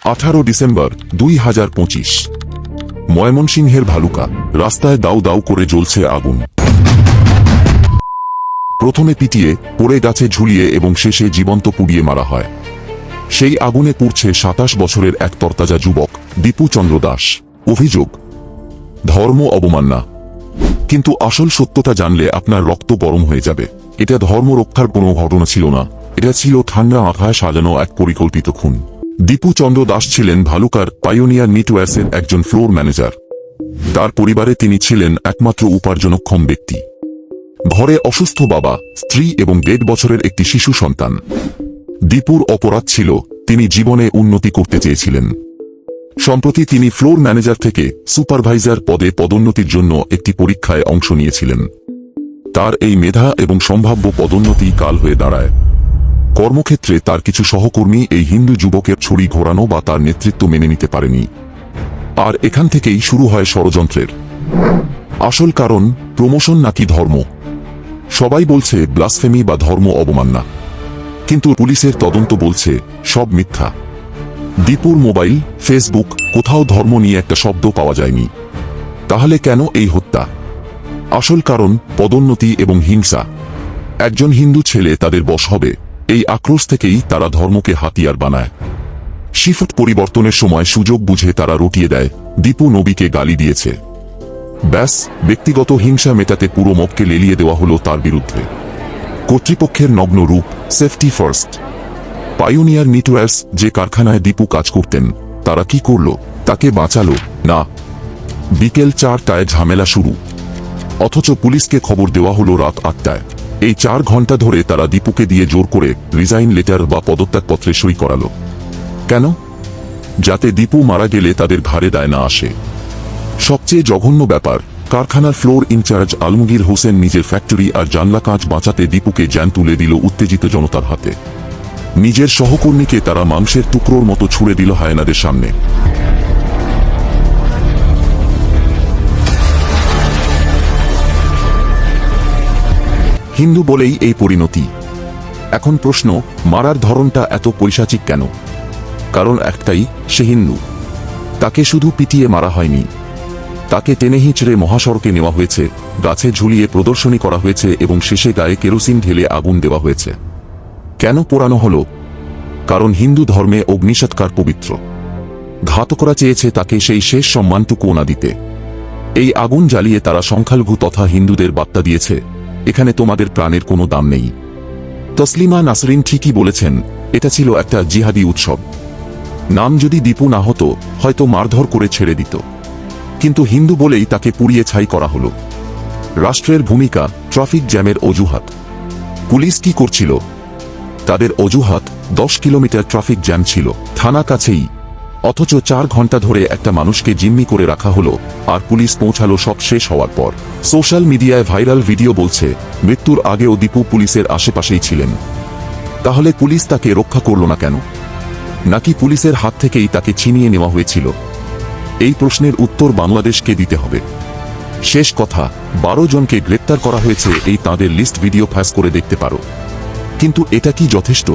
18 December 2025। ময়মনসিংহের ভালুকা রাস্তায় দাউ দাউ করে জ্বলছে আগুন। প্রথমে পিটিয়ে, পরে গাছে ঝুলিয়ে এবং শেষে জীবন্ত পুড়িয়ে মারা হয়। সেই আগুনে পুড়ছে 27 বছরের এক তরতাজা যুবক দীপু চন্দ্র দাস। অভিযোগ ধর্ম অবমাননা। কিন্তু আসল সত্যটা জানলে আপনার রক্ত গরম হয়ে যাবে। এটা ধর্ম রক্ষার কোনো ঘটনা ছিল না, এটা ছিল ঠান্ডা মাথায় সাজানো এক পরিকল্পিত খুন। দীপু চন্দ্র দাস ছিলেন ভালুকার পাইওনিয়ার নেটওয়ার্কসের একজন ফ্লোর ম্যানেজার। তার পরিবারে তিনি ছিলেন একমাত্র উপার্জনক্ষম ব্যক্তি। ঘরে অসুস্থ বাবা, স্ত্রী এবং 1.5 বছরের একটি শিশু সন্তান। দীপুর অপরাধ ছিল তিনি জীবনে উন্নতি করতে চেয়েছিলেন। সম্প্রতি তিনি ফ্লোর ম্যানেজার থেকে সুপারভাইজার পদে পদোন্নতির জন্য একটি পরীক্ষায় অংশ নিয়েছিলেন। তার এই মেধা এবং সম্ভাব্য পদোন্নতি কাল হয়ে দাঁড়ায়। কর্মক্ষেত্রে তার কিছু সহকর্মী এই হিন্দু যুবকের ছড়ি ঘোরানো বা তার নেতৃত্ব মেনে নিতে পারেনি। আর এখান থেকেই শুরু হয় ষড়যন্ত্রের আসল কারণ। প্রমোশন নাকি ধর্ম? সবাই বলছে ব্লাসফেমি বা ধর্ম অবমাননা, কিন্তু পুলিশের তদন্ত বলছে সব মিথ্যা। দীপুর মোবাইল, ফেসবুক, কোথাও ধর্ম নিয়ে একটা শব্দ পাওয়া যায়নি। তাহলে কেন এই হত্যা? আসল কারণ পদোন্নতি এবং হিংসা। একজন হিন্দু ছেলে তাদের বশ হবে, এই আক্রোশ থেকেই তারা ধর্মকে হাতিয়ার বানায়। শিফট পরিবর্তনের সময় সুযোগ বুঝে তারা রটিয়ে দেয় দীপু নবীকে গালি দিয়েছে। ব্যাস, ব্যক্তিগত হিংসা মেটাতে পুরো মবকে লেলিয়ে দেওয়া হলো তার বিরুদ্ধে। কর্তৃপক্ষের নগ্ন রূপ, সেফটি ফার্স্ট। পাইওনিয়ার নেটওয়ার্কস যে কারখানায় দীপু কাজ করতেন, তারা কি করল? তাকে বাঁচালো না। বিকেল 4টায় ঝামেলা শুরু, অথচ পুলিশকে খবর দেওয়া হলো রাত 8টায়। এই 4 ঘন্টা ধরে তারা দীপুকে দিয়ে জোর করে রিজাইন লেটার বা পদত্যাগপত্রে সই করালো। কেন? যাতে দীপু মারা গেলে তাদের ঘাড়ে দায় না আসে। সবচেয়ে জঘন্য ব্যাপার, কারখানার ফ্লোর ইনচার্জ আলমগীর হোসেন নিজের ফ্যাক্টরি আর জানলা কাঁচ বাঁচাতে দীপুকে জ্যান তুলে দিল উত্তেজিত জনতার হাতে। নিজের সহকর্মীকে তারা মাংসের টুকরোর মতো ছুড়ে দিল হায়নাদের সামনে। হিন্দু বলেই এই পরিণতি। এখন প্রশ্ন, মারার ধরনটা এত পৈশাচিক কেন? কারণ একটাই, সে হিন্দু। তাকে শুধু পিটিয়ে মারা হয়নি, তাকে টেনে হিঁচড়ে মহাসড়কে নেওয়া হয়েছে, গাছে ঝুলিয়ে প্রদর্শনী করা হয়েছে এবং শেষে গায়ে কেরোসিন ঢেলে আগুন দেওয়া হয়েছে। কেন পোড়ানো হলো? কারণ হিন্দু ধর্মে অগ্নিসৎকার পবিত্র। ঘাতকরা চেয়েছে তাকে সেই শেষ সম্মানটুকু না দিতে। এই আগুন জ্বালিয়ে তারা সংখ্যালঘু তথা হিন্দুদের বার্তা দিয়েছে, এখানে তোমাদের প্রাণের কোনো দাম নেই। তসলিমা নাসরিন ঠিকই বলেছেন, এটা ছিল একটা জিহাদি উৎসব। নাম যদি দীপু না হতো, হয়তো মারধর করে ছেড়ে দিত, কিন্তু হিন্দু বলেই তাকে পুড়িয়ে ছাই করা হলো। রাষ্ট্রের ভূমিকা, ট্রাফিক জ্যামের অজুহাত। পুলিশ কি করছিল? তাদের অজুহাত 10 কিলোমিটার ট্রাফিক জ্যাম ছিল, থানা কাছেই। অথচ 4 ঘন্টা ধরে একটা মানুষকে জিম্মি করে রাখা হলো, আর পুলিশ পৌঁছালো সব শেষ হওয়ার পর। সোশ্যাল মিডিয়ায় ভাইরাল ভিডিও বলছে, মৃত্যুর আগেও দীপু পুলিশের আশেপাশেই ছিলেন। তাহলে পুলিশ তাকে রক্ষা করল না কেন? নাকি পুলিশের হাত থেকেই তাকে ছিনিয়ে নেওয়া হয়েছিল? এই প্রশ্নের উত্তর বাংলাদেশকে দিতে হবে। শেষ কথা, 12 জনকে গ্রেপ্তার করা হয়েছে, এই তাঁদের লিস্ট ভিডিও ফ্যাশ করে দেখতে পারো। কিন্তু এটা কি যথেষ্ট?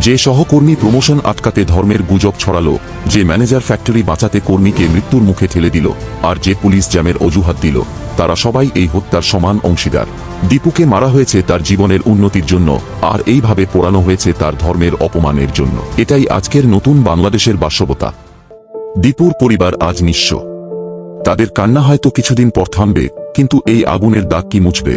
যে সহকর্মী প্রমোশন আটকাতে ধর্মের গুজব ছড়ালো, যে ম্যানেজার ফ্যাক্টরি বাঁচাতে কর্মীকে মৃত্যুর মুখে ঠেলে দিল, আর যে পুলিশ জ্যামের অজুহাত দিল, তারা সবাই এই হত্যার সমান অংশীদার। দীপুকে মারা হয়েছে তার জীবনের উন্নতির জন্য, আর এইভাবে পোড়ানো হয়েছে তার ধর্মের অপমানের জন্য। এটাই আজকের নতুন বাংলাদেশের বাস্তবতা। দীপুর পরিবার আজ নিঃস্ব। তাদের কান্না হয়তো কিছুদিন পর থামবে, কিন্তু এই আগুনের দাগ কি মুছবে?